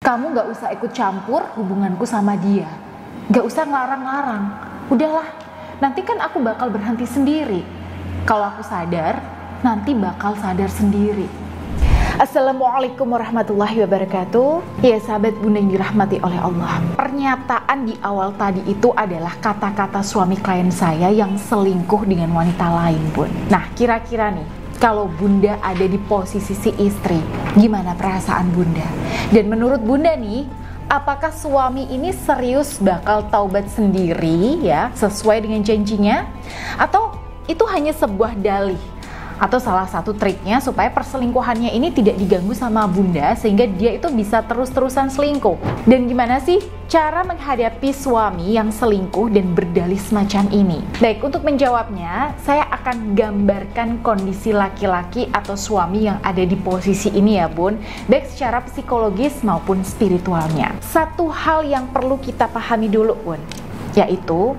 Kamu gak usah ikut campur hubunganku sama dia. Gak usah ngelarang-larang. Udahlah, nanti kan aku bakal berhenti sendiri. Kalau aku sadar, nanti bakal sadar sendiri. Assalamualaikum warahmatullahi wabarakatuh. Ya sahabat bunda yang dirahmati oleh Allah, pernyataan di awal tadi itu adalah kata-kata suami klien saya yang selingkuh dengan wanita lain, Bun. Nah, kira-kira nih, kalau bunda ada di posisi si istri, gimana perasaan bunda? Dan menurut bunda nih, apakah suami ini serius bakal taubat sendiri ya, sesuai dengan janjinya? Atau itu hanya sebuah dalih? Atau salah satu triknya supaya perselingkuhannya ini tidak diganggu sama bunda sehingga dia itu bisa terus-terusan selingkuh. Dan gimana sih cara menghadapi suami yang selingkuh dan berdalih semacam ini? Baik, untuk menjawabnya saya akan gambarkan kondisi laki-laki atau suami yang ada di posisi ini ya bun, baik secara psikologis maupun spiritualnya. Satu hal yang perlu kita pahami dulu bun, yaitu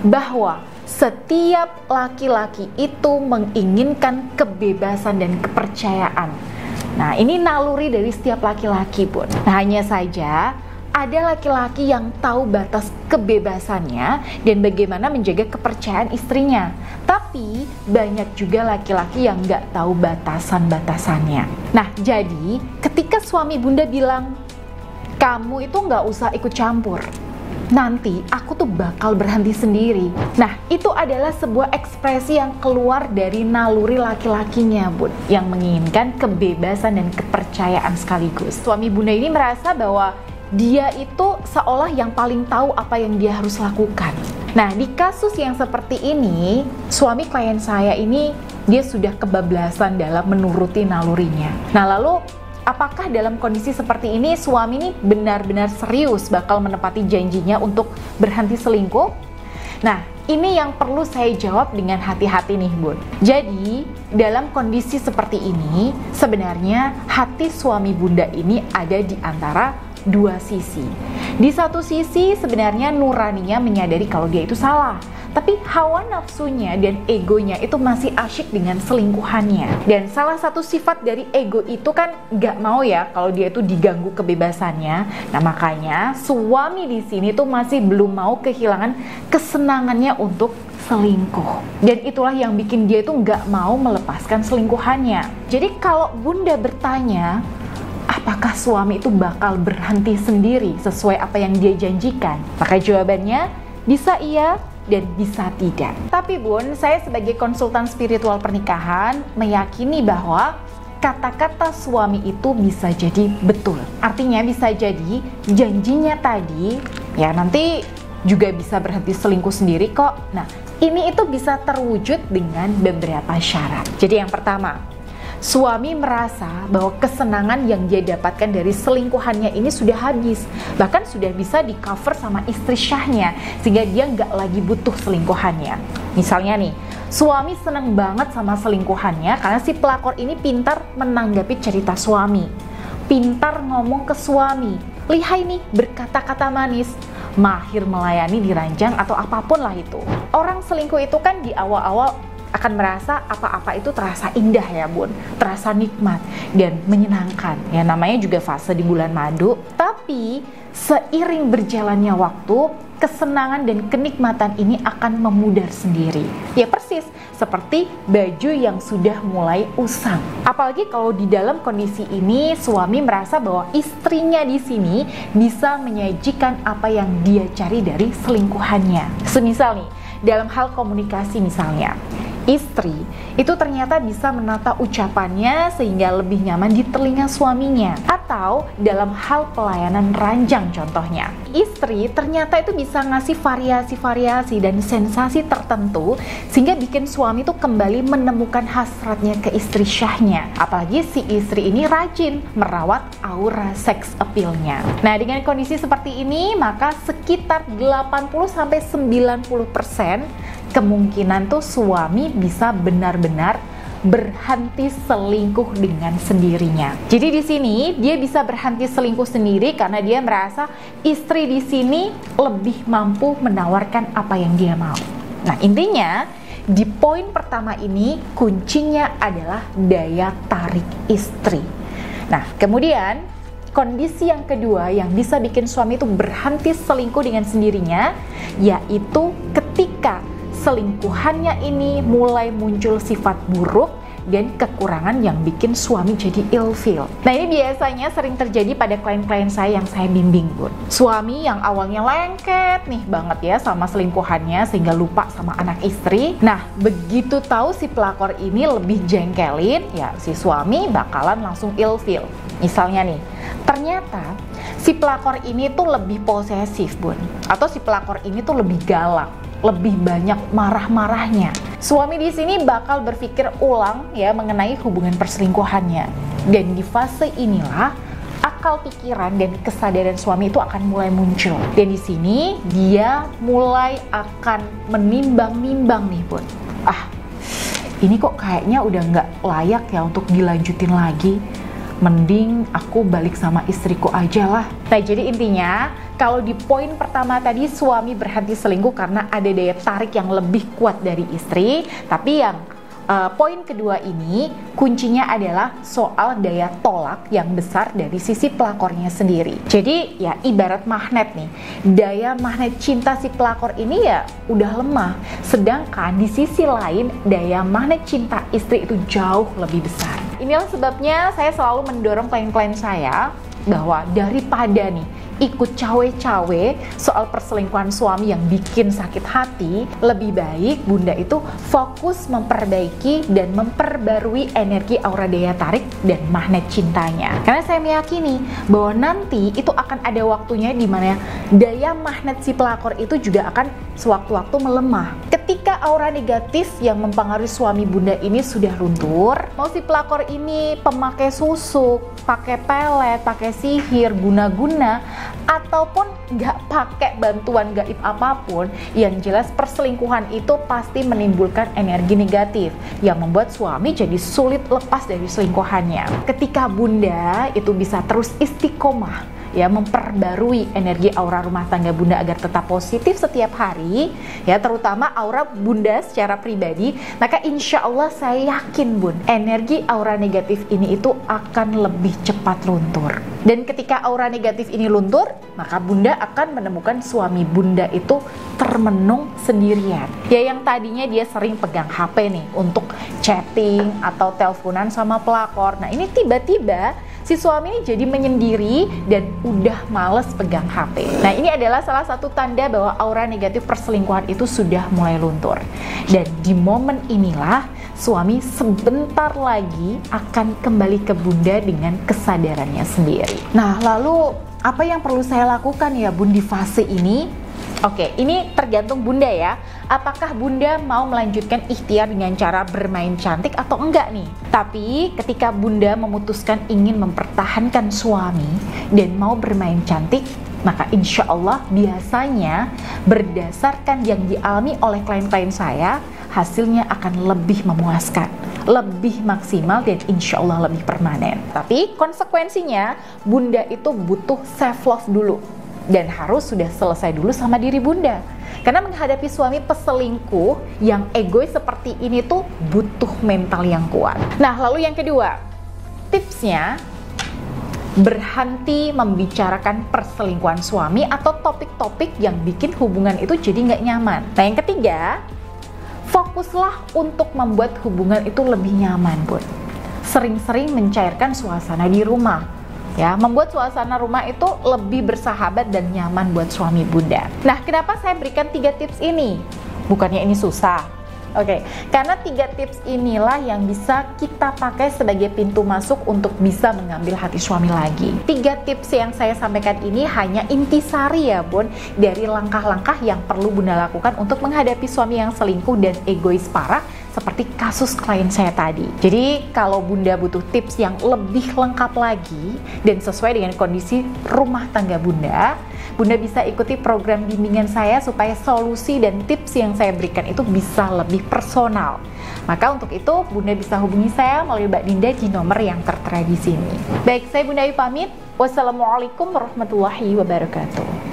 bahwa setiap laki-laki itu menginginkan kebebasan dan kepercayaan. Nah, ini naluri dari setiap laki-laki, Bun. Nah, hanya saja ada laki-laki yang tahu batas kebebasannya dan bagaimana menjaga kepercayaan istrinya. Tapi banyak juga laki-laki yang nggak tahu batasan-batasannya. Nah, jadi ketika suami bunda bilang, kamu itu nggak usah ikut campur, nanti aku tuh bakal berhenti sendiri. Nah, itu adalah sebuah ekspresi yang keluar dari naluri laki-lakinya, Bun, yang menginginkan kebebasan dan kepercayaan sekaligus. Suami bunda ini merasa bahwa dia itu seolah yang paling tahu apa yang dia harus lakukan. Nah, di kasus yang seperti ini, suami klien saya ini dia sudah kebablasan dalam menuruti nalurinya. Nah, lalu apakah dalam kondisi seperti ini suami ini benar-benar serius bakal menepati janjinya untuk berhenti selingkuh? Nah, ini yang perlu saya jawab dengan hati-hati nih Bun. Jadi, dalam kondisi seperti ini, sebenarnya hati suami bunda ini ada di antara dua sisi. Di satu sisi sebenarnya nuraninya menyadari kalau dia itu salah, tapi hawa nafsunya dan egonya itu masih asyik dengan selingkuhannya. Dan salah satu sifat dari ego itu kan gak mau ya kalau dia itu diganggu kebebasannya. Nah, makanya suami di sini tuh masih belum mau kehilangan kesenangannya untuk selingkuh. Dan itulah yang bikin dia itu gak mau melepaskan selingkuhannya. Jadi kalau bunda bertanya, apakah suami itu bakal berhenti sendiri sesuai apa yang dia janjikan? Maka jawabannya bisa iya dan bisa tidak. Tapi Bun, saya sebagai konsultan spiritual pernikahan meyakini bahwa kata-kata suami itu bisa jadi betul. Artinya bisa jadi janjinya tadi ya nanti juga bisa berhenti selingkuh sendiri kok. Nah, ini itu bisa terwujud dengan beberapa syarat. Jadi yang pertama, suami merasa bahwa kesenangan yang dia dapatkan dari selingkuhannya ini sudah habis, bahkan sudah bisa di cover sama istri syahnya, sehingga dia nggak lagi butuh selingkuhannya. Misalnya nih, suami senang banget sama selingkuhannya karena si pelakor ini pintar menanggapi cerita suami, pintar ngomong ke suami, lihai nih berkata-kata manis, mahir melayani di ranjang atau apapun lah itu. Orang selingkuh itu kan di awal-awal akan merasa apa-apa itu terasa indah ya Bun, terasa nikmat dan menyenangkan. Ya namanya juga fase di bulan madu. Tapi seiring berjalannya waktu, kesenangan dan kenikmatan ini akan memudar sendiri. Ya persis seperti baju yang sudah mulai usang. Apalagi kalau di dalam kondisi ini suami merasa bahwa istrinya di sini bisa menyajikan apa yang dia cari dari selingkuhannya. Semisal nih, dalam hal komunikasi misalnya, istri itu ternyata bisa menata ucapannya sehingga lebih nyaman di telinga suaminya. Atau dalam hal pelayanan ranjang contohnya, istri ternyata itu bisa ngasih variasi-variasi dan sensasi tertentu sehingga bikin suami itu kembali menemukan hasratnya ke istri syahnya. Apalagi si istri ini rajin merawat aura seks appeal-nya. Nah, dengan kondisi seperti ini maka sekitar 80-90% kemungkinan tuh suami bisa benar-benar berhenti selingkuh dengan sendirinya. Jadi di sini dia bisa berhenti selingkuh sendiri karena dia merasa istri di sini lebih mampu menawarkan apa yang dia mau. Nah, intinya di poin pertama ini kuncinya adalah daya tarik istri. Nah, kemudian kondisi yang kedua yang bisa bikin suami itu berhenti selingkuh dengan sendirinya, yaitu ketika selingkuhannya ini mulai muncul sifat buruk dan kekurangan yang bikin suami jadi ilfeel. Nah, ini biasanya sering terjadi pada klien-klien saya yang saya bimbing, Bun. Suami yang awalnya lengket nih banget ya sama selingkuhannya sehingga lupa sama anak istri. Nah, begitu tahu si pelakor ini lebih jengkelin, ya si suami bakalan langsung ilfeel. Misalnya nih, ternyata si pelakor ini tuh lebih posesif, Bun. Atau si pelakor ini tuh lebih galak, lebih banyak marah-marahnya. Suami di sini bakal berpikir ulang ya mengenai hubungan perselingkuhannya. Dan di fase inilah akal pikiran dan kesadaran suami itu akan mulai muncul. Dan di sini dia mulai akan menimbang-nimbang nih, Bun. Ini kok kayaknya udah nggak layak ya untuk dilanjutin lagi. Mending aku balik sama istriku aja lah. Nah, jadi intinya kalau di poin pertama tadi suami berhenti selingkuh karena ada daya tarik yang lebih kuat dari istri, tapi yang poin kedua ini kuncinya adalah soal daya tolak yang besar dari sisi pelakornya sendiri. Jadi ya ibarat magnet nih, daya magnet cinta si pelakor ini ya udah lemah, sedangkan di sisi lain daya magnet cinta istri itu jauh lebih besar. Inilah sebabnya saya selalu mendorong klien-klien saya bahwa daripada nih ikut cawe-cawe soal perselingkuhan suami yang bikin sakit hati, lebih baik Bunda itu fokus memperbaiki dan memperbarui energi aura daya tarik dan magnet cintanya. Karena saya meyakini bahwa nanti itu akan ada waktunya di mana daya magnet si pelakor itu juga akan sewaktu-waktu melemah. Ketika aura negatif yang mempengaruhi suami Bunda ini sudah luntur, mau si pelakor ini pemakai susuk, pakai pelet, pakai sihir, guna-guna, ataupun nggak pakai bantuan gaib apapun, yang jelas perselingkuhan itu pasti menimbulkan energi negatif yang membuat suami jadi sulit lepas dari selingkuhannya. Ketika Bunda itu bisa terus istiqomah ya memperbarui energi aura rumah tangga Bunda agar tetap positif setiap hari ya, terutama aura Bunda secara pribadi, maka insya Allah saya yakin Bun, energi aura negatif ini itu akan lebih cepat luntur. Dan ketika aura negatif ini luntur, maka Bunda akan menemukan suami Bunda itu termenung sendirian ya, yang tadinya dia sering pegang HP nih untuk chatting atau teleponan sama pelakor. Nah, ini tiba-tiba si suami ini jadi menyendiri dan udah males pegang HP. Nah, ini adalah salah satu tanda bahwa aura negatif perselingkuhan itu sudah mulai luntur. Dan di momen inilah suami sebentar lagi akan kembali ke Bunda dengan kesadarannya sendiri. Nah, lalu apa yang perlu saya lakukan ya Bun di fase ini? Oke, ini tergantung Bunda ya. Apakah Bunda mau melanjutkan ikhtiar dengan cara bermain cantik atau enggak nih? Tapi ketika Bunda memutuskan ingin mempertahankan suami dan mau bermain cantik, maka insya Allah biasanya berdasarkan yang dialami oleh klien-klien saya, hasilnya akan lebih memuaskan, lebih maksimal, dan insya Allah lebih permanen. Tapi konsekuensinya Bunda itu butuh self love dulu. Dan harus sudah selesai dulu sama diri Bunda. Karena menghadapi suami peselingkuh yang egois seperti ini tuh butuh mental yang kuat. Nah, lalu yang kedua, tipsnya berhenti membicarakan perselingkuhan suami atau topik-topik yang bikin hubungan itu jadi nggak nyaman. Nah, yang ketiga, fokuslah untuk membuat hubungan itu lebih nyaman, Bun. Sering-sering mencairkan suasana di rumah. Ya, membuat suasana rumah itu lebih bersahabat dan nyaman buat suami Bunda. Nah, kenapa saya berikan 3 tips ini? Bukannya ini susah. Oke, karena 3 tips inilah yang bisa kita pakai sebagai pintu masuk untuk bisa mengambil hati suami lagi. 3 tips yang saya sampaikan ini hanya intisari ya Bun, dari langkah-langkah yang perlu Bunda lakukan untuk menghadapi suami yang selingkuh dan egois parah seperti kasus klien saya tadi. Jadi kalau Bunda butuh tips yang lebih lengkap lagi dan sesuai dengan kondisi rumah tangga Bunda, Bunda bisa ikuti program bimbingan saya supaya solusi dan tips yang saya berikan itu bisa lebih personal. Maka untuk itu Bunda bisa hubungi saya melalui Mbak Dinda di nomor yang tertera di sini. Baik, saya Bunda Ayu pamit. Wassalamualaikum warahmatullahi wabarakatuh.